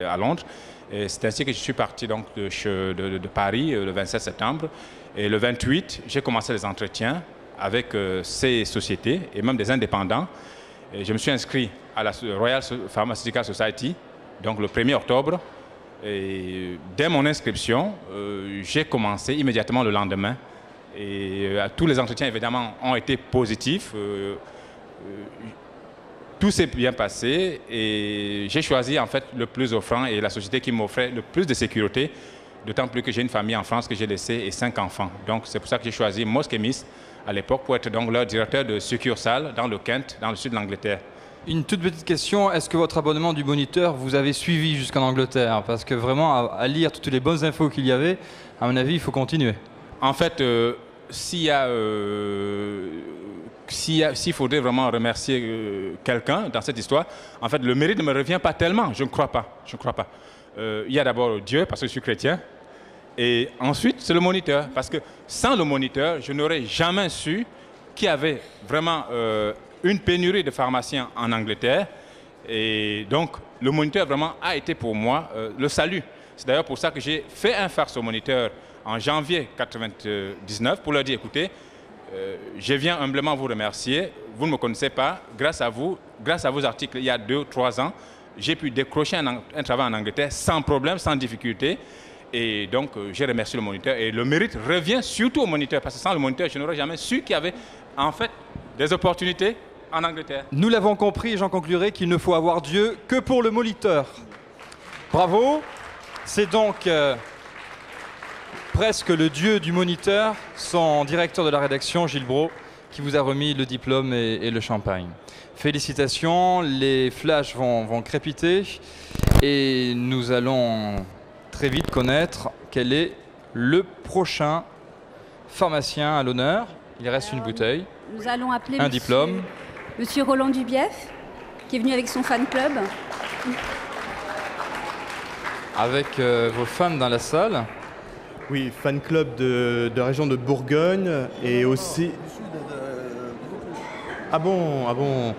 à Londres. C'est ainsi que je suis parti donc de Paris le 27 septembre. Et le 28, j'ai commencé les entretiens avec ces sociétés et même des indépendants. Et je me suis inscrit à la Royal Pharmaceutical Society, donc le 1er octobre. Et dès mon inscription, j'ai commencé immédiatement le lendemain. Et tous les entretiens, évidemment, ont été positifs. Tout s'est bien passé et j'ai choisi en fait le plus offrant et la société qui m'offrait le plus de sécurité, d'autant plus que j'ai une famille en France que j'ai laissée et 5 enfants. Donc c'est pour ça que j'ai choisi Moss Chemist à l'époque pour être donc leur directeur de succursale dans le Kent, dans le sud de l'Angleterre. Une toute petite question, est-ce que votre abonnement du Moniteur vous avez suivi jusqu'en Angleterre? Parce que vraiment, à lire toutes les bonnes infos qu'il y avait, à mon avis, il faut continuer. En fait, s'il faudrait vraiment remercier quelqu'un dans cette histoire, en fait, le mérite ne me revient pas tellement, je ne crois pas. Il y a d'abord Dieu, parce que je suis chrétien, et ensuite, c'est le Moniteur, parce que sans le Moniteur, je n'aurais jamais su qu'il y avait vraiment une pénurie de pharmaciens en Angleterre, et donc, le Moniteur vraiment a été pour moi le salut. C'est d'ailleurs pour ça que j'ai fait un farce au Moniteur en janvier 1999 pour leur dire, écoutez, je viens humblement vous remercier. Vous ne me connaissez pas. Grâce à vous, grâce à vos articles, il y a 2 ou 3 ans, j'ai pu décrocher un travail en Angleterre sans problème, sans difficulté. Et donc, j'ai remercié le Moniteur. Et le mérite revient surtout au Moniteur. Parce que sans le Moniteur, je n'aurais jamais su qu'il y avait en fait des opportunités en Angleterre. Nous l'avons compris et j'en conclurai qu'il ne faut avoir Dieu que pour le Moniteur. Bravo. C'est donc presque le dieu du Moniteur, son directeur de la rédaction, Gilles Brault, qui vous a remis le diplôme et le champagne. Félicitations, les flashs vont crépiter et nous allons très vite connaître quel est le prochain pharmacien à l'honneur. Il reste une bouteille, nous allons appeler un diplôme. Monsieur Roland Dubief, qui est venu avec son fan club. Avec vos fans dans la salle. Oui, fan club de région de Bourgogne et aussi... Ah bon,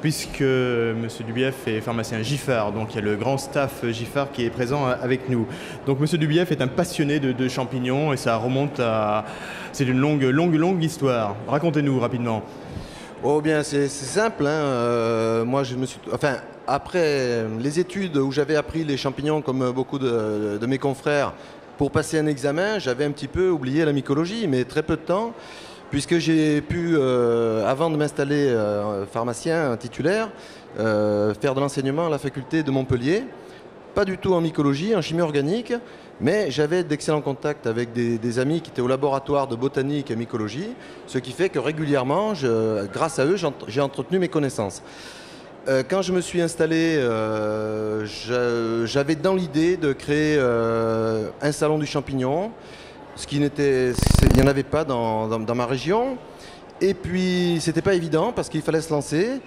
puisque M. Dubief est pharmacien Giffard, donc il y a le grand staff Giffard qui est présent avec nous. Donc M. Dubief est un passionné de champignons et ça remonte à... C'est une longue histoire. Racontez-nous rapidement. Oh bien, c'est simple. Moi, je me suis... Enfin, après les études où j'avais appris les champignons comme beaucoup de mes confrères, pour passer un examen, j'avais un petit peu oublié la mycologie, mais très peu de temps, puisque j'ai pu, avant de m'installer pharmacien titulaire, faire de l'enseignement à la faculté de Montpellier, pas du tout en mycologie, en chimie organique, mais j'avais d'excellents contacts avec des amis qui étaient au laboratoire de botanique et mycologie, ce qui fait que régulièrement, grâce à eux, j'ai entretenu mes connaissances. Quand je me suis installé, j'avais dans l'idée de créer un salon du champignon, il n'y en avait pas dans ma région. Et puis, c'était pas évident parce qu'il fallait se lancer.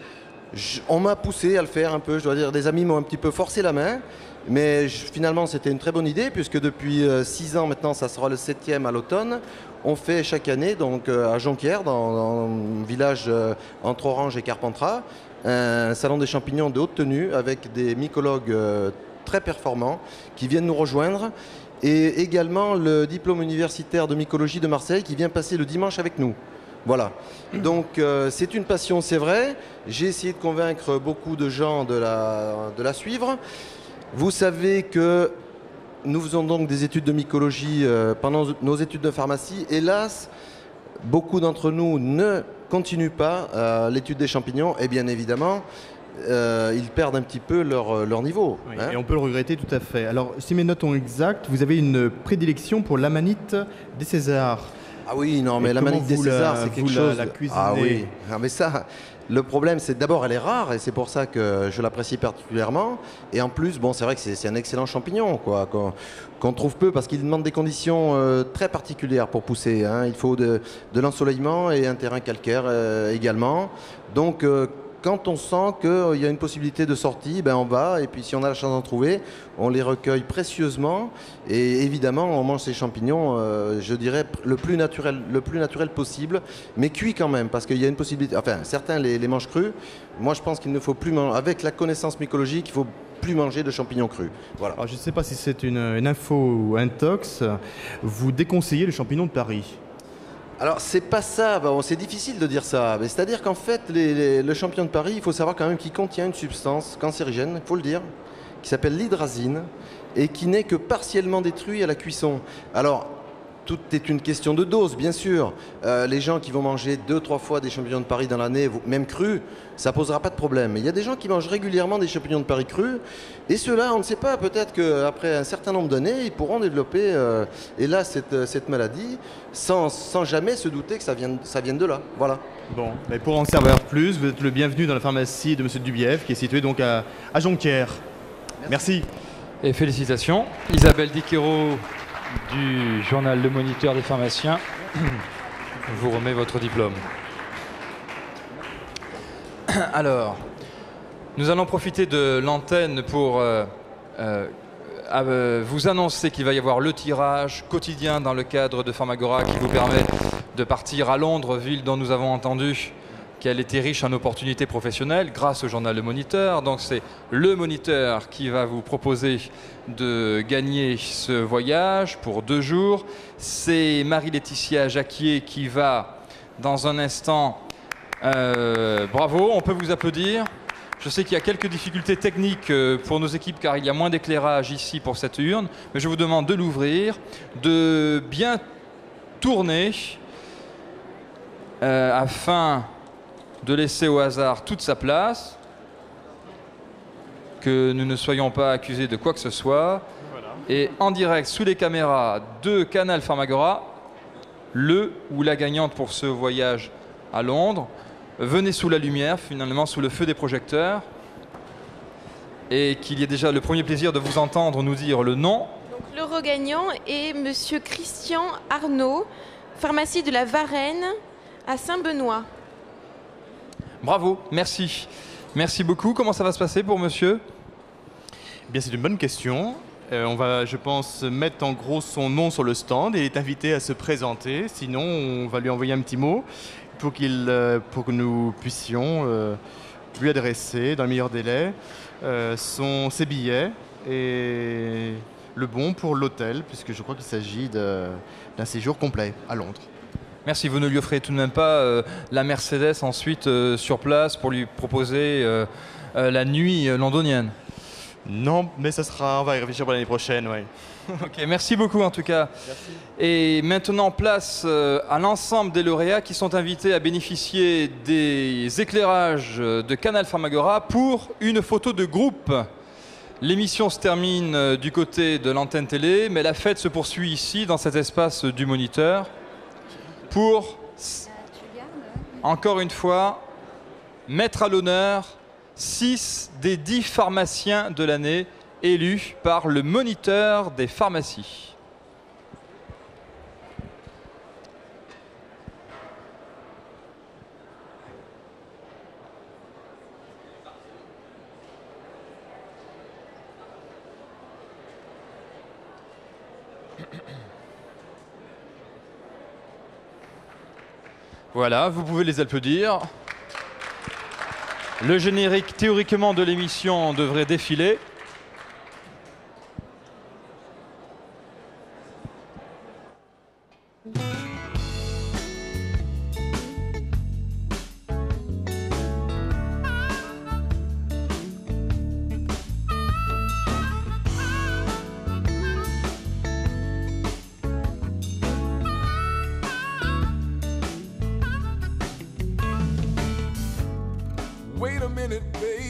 On m'a poussé à le faire un peu, je dois dire, des amis m'ont un petit peu forcé la main. Mais finalement, c'était une très bonne idée puisque depuis 6 ans maintenant, ça sera le 7e à l'automne. On fait chaque année, donc à Jonquière, dans le village entre Orange et Carpentras, un salon des champignons de haute tenue avec des mycologues très performants qui viennent nous rejoindre et également le diplôme universitaire de mycologie de Marseille qui vient passer le dimanche avec nous. Voilà. Donc c'est une passion, c'est vrai. J'ai essayé de convaincre beaucoup de gens de la suivre. Vous savez que nous faisons donc des études de mycologie pendant nos études de pharmacie. Hélas, beaucoup d'entre nous ne continuent pas l'étude des champignons et bien évidemment, ils perdent un petit peu leur niveau. Oui, et on peut le regretter tout à fait. Alors, si mes notes sont exactes, vous avez une prédilection pour l'amanite des Césars. Ah oui, non, mais l'amanite des Césars, c'est quelque chose... La cuisinez. Ah oui, ah, mais ça... Le problème, c'est d'abord, elle est rare et c'est pour ça que je l'apprécie particulièrement. Et en plus, bon, c'est vrai que c'est un excellent champignon, quoi, qu'on trouve peu parce qu'il demande des conditions très particulières pour pousser. Il faut de l'ensoleillement et un terrain calcaire également. Donc, quand on sent qu'il y a une possibilité de sortie, ben on va, et puis si on a la chance d'en trouver, on les recueille précieusement, et évidemment on mange ces champignons, je dirais, le plus naturel possible, mais cuit quand même, parce qu'il y a une possibilité, enfin certains les mangent crus, moi je pense qu'il ne faut plus manger, avec la connaissance mycologique, il faut plus manger de champignons crus. Voilà. Alors, je ne sais pas si c'est une info ou un tox. Vous déconseillez le champignon de Paris? Alors, c'est pas ça, bon, c'est difficile de dire ça. Mais c'est-à-dire qu'en fait, le champignon de Paris, il faut savoir quand même qu'il contient une substance cancérigène, il faut le dire, qui s'appelle l'hydrazine et qui n'est que partiellement détruit à la cuisson. Alors, tout est une question de dose, bien sûr. Les gens qui vont manger 2-3 fois des champignons de Paris dans l'année, même crus, ça posera pas de problème. Mais il y a des gens qui mangent régulièrement des champignons de Paris crus, et ceux-là, on ne sait pas, peut-être qu'après un certain nombre d'années, ils pourront développer, cette maladie, sans jamais se douter que ça vienne de là. Voilà. Bon, mais pour en savoir plus, vous êtes le bienvenu dans la pharmacie de M. Dubief, qui est située donc à Jonquière. Merci. Et félicitations. Isabelle Diquero du journal Le Moniteur des pharmaciens vous remet votre diplôme. Alors, nous allons profiter de l'antenne pour vous annoncer qu'il va y avoir le tirage quotidien dans le cadre de Pharmagora qui vous permet de partir à Londres, ville dont nous avons entendu qu'elle était riche en opportunités professionnelles grâce au journal Le Moniteur. Donc c'est Le Moniteur qui va vous proposer de gagner ce voyage pour 2 jours. C'est Marie-Laetitia Jacquier qui va, dans un instant, bravo, on peut vous applaudir. Je sais qu'il y a quelques difficultés techniques pour nos équipes car il y a moins d'éclairage ici pour cette urne, mais je vous demande de l'ouvrir, de bien tourner afin de laisser au hasard toute sa place, que nous ne soyons pas accusés de quoi que ce soit. Voilà. Et en direct sous les caméras de Canal Pharmagora, le ou la gagnante pour ce voyage à Londres. Venez sous la lumière, finalement sous le feu des projecteurs, et qu'il y ait déjà le premier plaisir de vous entendre nous dire le nom. Donc, le regagnant est Monsieur Christian Arnaud, pharmacie de la Varenne à Saint-Benoît. Bravo, merci. Merci beaucoup. Comment ça va se passer pour monsieur? Eh bien, c'est une bonne question. On va, je pense, mettre en gros son nom sur le stand et il est invité à se présenter. Sinon, on va lui envoyer un petit mot pour que nous puissions lui adresser, dans le meilleur délai, ses billets et le bon pour l'hôtel, puisque je crois qu'il s'agit d'un séjour complet à Londres. Merci, vous ne lui offrez tout de même pas la Mercedes ensuite sur place pour lui proposer la nuit londonienne? Non, mais on va y réfléchir pour l'année prochaine, oui. Ok, merci beaucoup en tout cas. Merci. Et maintenant, place à l'ensemble des lauréats qui sont invités à bénéficier des éclairages de Canal Pharmagora pour une photo de groupe. L'émission se termine du côté de l'antenne télé, mais la fête se poursuit ici, dans cet espace du Moniteur, pour, encore une fois, mettre à l'honneur 6 des 10 pharmaciens de l'année élus par le Moniteur des pharmacies. Voilà, vous pouvez les applaudir. Le générique théoriquement de l'émission devrait défiler. Wait a minute, babe.